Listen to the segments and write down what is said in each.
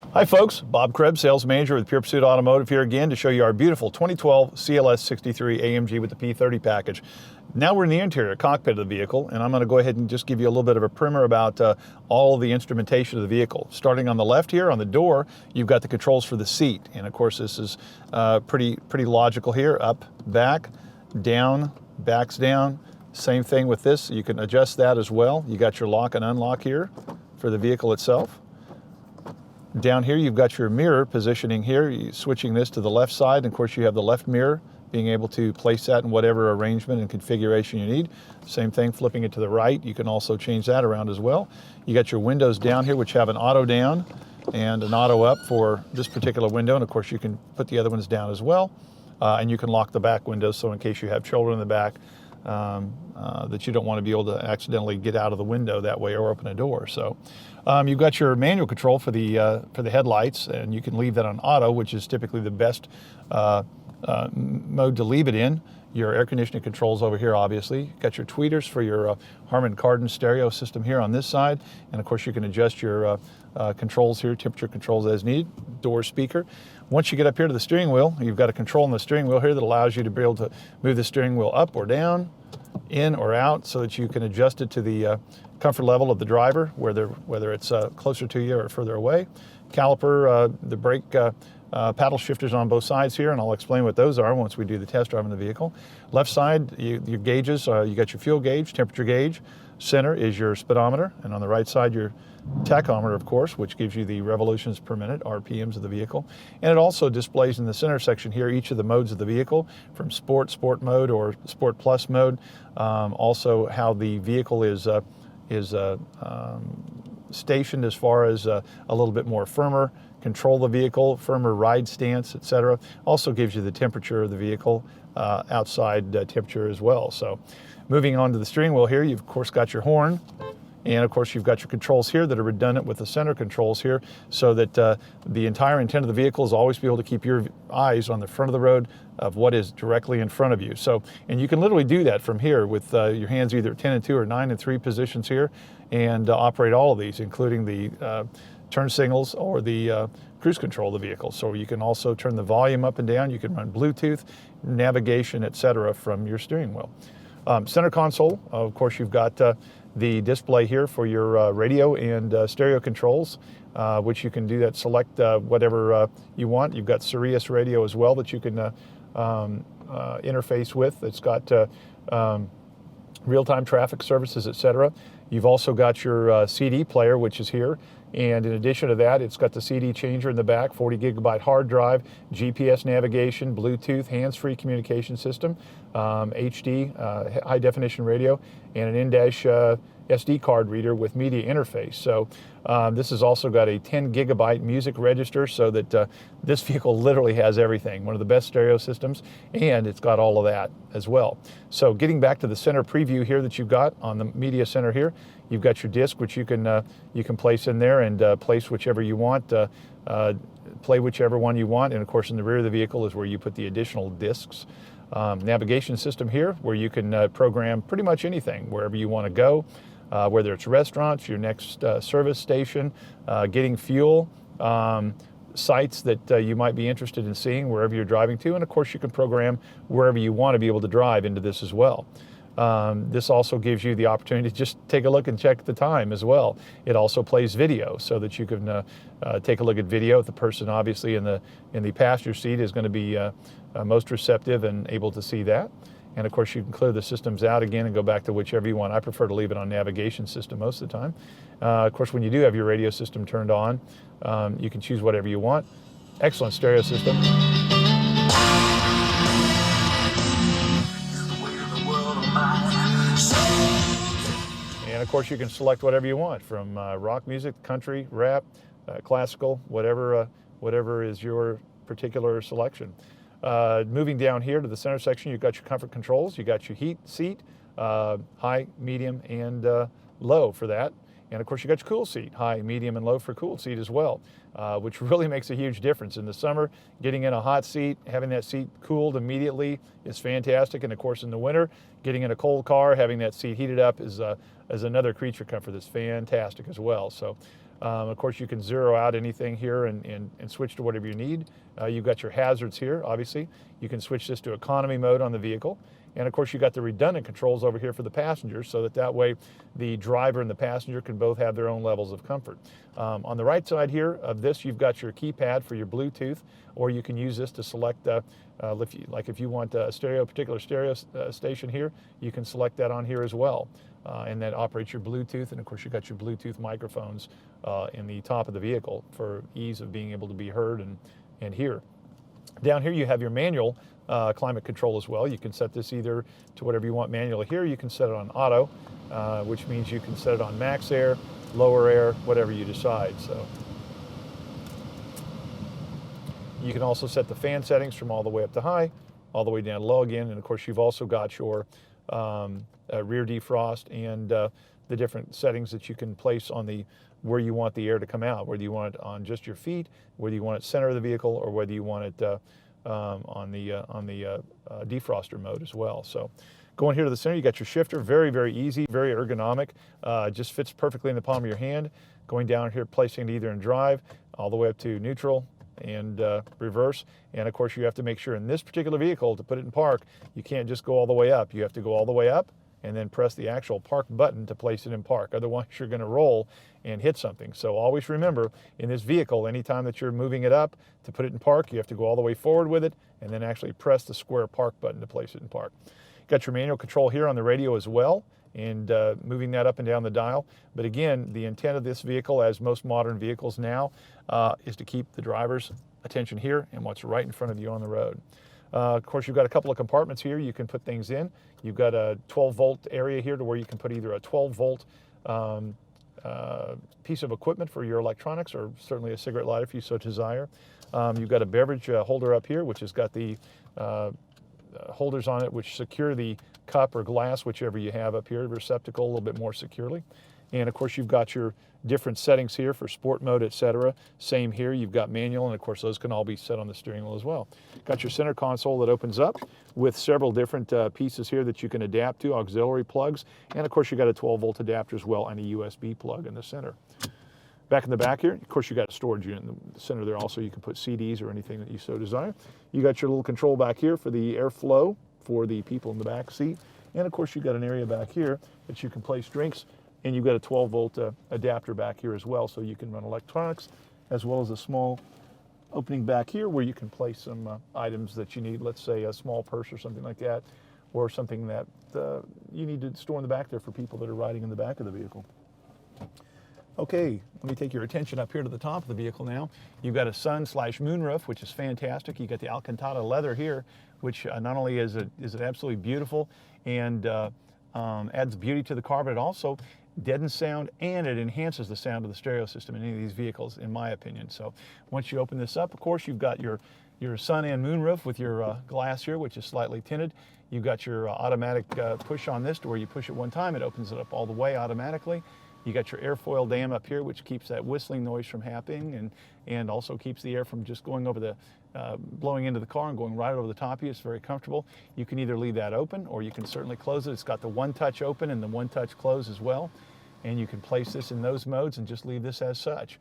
Hi folks, Bob Krebs, Sales Manager with Pure Pursuit Automotive here again to show you our beautiful 2012 CLS63 AMG with the P30 package. Now we're in the interior cockpit of the vehicle, and I'm going to go ahead and just give you a little bit of a primer about all of the instrumentation of the vehicle. Starting on the left here on the door, you've got the controls for the seat, and of course this is pretty logical here. Up, back, down, backs down. Same thing with this. You can adjust that as well. You got your lock and unlock here for the vehicle itself. Down here you've got your mirror positioning here. You're switching this to the left side, and of course you have the left mirror, being able to place that in whatever arrangement and configuration you need. Same thing, flipping it to the right, you can also change that around as well. You got your windows down here, which have an auto down and an auto up for this particular window, and of course you can put the other ones down as well. And you can lock the back windows, so in case you have children in the back, that you don't want to be able to accidentally get out of the window that way or open a door. So you've got your manual control for the headlights, and you can leave that on auto, which is typically the best mode to leave it in. Your air conditioning controls over here, obviously. You've got your tweeters for your Harman Kardon stereo system here on this side, and of course you can adjust your controls here, temperature controls as needed. Door speaker. Once you get up here to the steering wheel, you've got a control on the steering wheel here that allows you to be able to move the steering wheel up or down, in or out, so that you can adjust it to the comfort level of the driver, whether it's closer to you or further away. Caliper, the brake paddle shifters on both sides here, and I'll explain what those are once we do the test drive in the vehicle. Left side, your gauges, you got your fuel gauge, temperature gauge. Center is your speedometer, and on the right side your tachometer, of course, which gives you the revolutions per minute, RPMs of the vehicle. And it also displays in the center section here each of the modes of the vehicle, from sport mode, or sport plus mode. Also how the vehicle is stationed as far as a little bit more firmer control of the vehicle, firmer ride stance, etc. Also gives you the temperature of the vehicle, outside temperature as well. So moving on to the steering wheel here, you've of course got your horn, and of course you've got your controls here that are redundant with the center controls here, so that the entire intent of the vehicle is always be able to keep your eyes on the front of the road of what is directly in front of you. So, and you can literally do that from here with your hands either 10 and 2 or 9 and 3 positions here, and operate all of these, including the turn signals or the cruise control of the vehicle. So you can also turn the volume up and down. You can run Bluetooth, navigation, etc. from your steering wheel. Center console, of course, you've got the display here for your radio and stereo controls, which you can do that, select whatever you want. You've got Sirius radio as well that you can interface with. It's got real-time traffic services, etc. You've also got your CD player, which is here. And in addition to that, it's got the CD changer in the back, 40 gigabyte hard drive, GPS navigation, Bluetooth, hands-free communication system, HD, high definition radio, and an in-dash SD card reader with media interface. So this has also got a 10 gigabyte music register, so that this vehicle literally has everything. One of the best stereo systems, and it's got all of that as well. So getting back to the center preview here that you've got on the media center here, you've got your disc, which you can place in there and place whichever you want, play whichever one you want. And of course in the rear of the vehicle is where you put the additional discs. Navigation system here, where you can program pretty much anything, wherever you want to go. Whether it's restaurants, your next service station, getting fuel, sites that you might be interested in seeing wherever you're driving to, and of course you can program wherever you want to be able to drive into this as well. This also gives you the opportunity to just take a look and check the time as well. It also plays video, so that you can take a look at video. The person obviously in the passenger seat is going to be most receptive and able to see that. And of course you can clear the systems out again and go back to whichever you want. I prefer to leave it on navigation system most of the time. Of course when you do have your radio system turned on, you can choose whatever you want. Excellent stereo system. And of course you can select whatever you want, from rock music, country, rap, classical, whatever is your particular selection. Moving down here to the center section, you've got your comfort controls. You got your heat seat, high, medium, and low for that. And of course you got your cool seat, high, medium, and low for cool seat as well, which really makes a huge difference. In the summer, getting in a hot seat, having that seat cooled immediately is fantastic. And of course in the winter, getting in a cold car, having that seat heated up is another creature comfort that's fantastic as well. So Of course, you can zero out anything here and switch to whatever you need. You've got your hazards here, obviously. You can switch this to economy mode on the vehicle. And of course, you've got the redundant controls over here for the passengers, so that way the driver and the passenger can both have their own levels of comfort. On the right side here of this, you've got your keypad for your Bluetooth, or you can use this to select, if you want a particular stereo station here, you can select that on here as well. And that operates your Bluetooth, and of course you've got your Bluetooth microphones in the top of the vehicle for ease of being able to be heard and hear. Down here you have your manual climate control as well. You can set this either to whatever you want manually here. You can set it on auto, which means you can set it on max air, lower air, whatever you decide. So you can also set the fan settings from all the way up to high, all the way down to low again. And of course you've also got your rear defrost and the different settings that you can place on where you want the air to come out, whether you want it on just your feet, whether you want it center of the vehicle, or whether you want it on the defroster mode as well. So going here to the center, you got your shifter, very, very easy, very ergonomic, just fits perfectly in the palm of your hand. Going down here, placing it either in drive, all the way up to neutral and reverse. And of course you have to make sure in this particular vehicle, to put it in park, you can't just go all the way up. You have to go all the way up and then press the actual park button to place it in park. Otherwise you're going to roll and hit something. So always remember, in this vehicle, anytime that you're moving it up to put it in park, you have to go all the way forward with it and then actually press the square park button to place it in park. Got your manual control here on the radio as well, and moving that up and down the dial. But again, the intent of this vehicle, as most modern vehicles now, is to keep the driver's attention here and what's right in front of you on the road. Of course, you've got a couple of compartments here you can put things in. You've got a 12-volt area here to where you can put either a 12-volt piece of equipment for your electronics, or certainly a cigarette lighter if you so desire. You've got a beverage holder up here, which has got the holders on it which secure the cup or glass, whichever you have up here, receptacle a little bit more securely. And of course you've got your different settings here for sport mode, etc. Same here, you've got manual, and of course those can all be set on the steering wheel as well. Got your center console that opens up with several different pieces here that you can adapt to, auxiliary plugs, and of course you've got a 12-volt adapter as well and a USB plug in the center. Back in the back here, of course you got a storage unit in the center there also. You can put CDs or anything that you so desire. You got your little control back here for the airflow for the people in the back seat. And of course you've got an area back here that you can place drinks, and you've got a 12-volt adapter back here as well, so you can run electronics, as well as a small opening back here where you can place some items that you need, let's say a small purse or something like that, or something that you need to store in the back there for people that are riding in the back of the vehicle. Okay, let me take your attention up here to the top of the vehicle now. You've got a sun/moon roof, which is fantastic. You've got the Alcantara leather here, which not only is it absolutely beautiful and adds beauty to the car, but it also deadens sound, and it enhances the sound of the stereo system in any of these vehicles, in my opinion. So once you open this up, of course, you've got your sun and moon roof with your glass here, which is slightly tinted. You've got your automatic push on this, to where you push it one time, it opens it up all the way automatically. You got your airfoil dam up here, which keeps that whistling noise from happening, and also keeps the air from just going over the, blowing into the car and going right over the top of you. It's very comfortable. You can either leave that open, or you can certainly close it. It's got the one-touch open and the one-touch close as well. And you can place this in those modes and just leave this as such.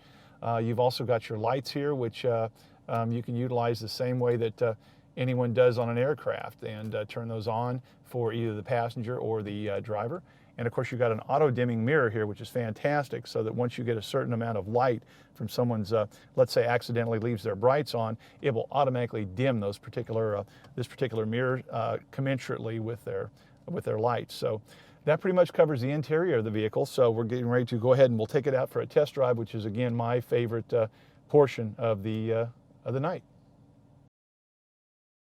You've also got your lights here, which you can utilize the same way that anyone does on an aircraft, and turn those on for either the passenger or the driver. And of course you've got an auto dimming mirror here, which is fantastic, so that once you get a certain amount of light from someone's, let's say accidentally leaves their brights on, it will automatically dim those particular, this particular mirror commensurately with their lights. So that pretty much covers the interior of the vehicle. So we're getting ready to go ahead and we'll take it out for a test drive, which is again my favorite portion of the night.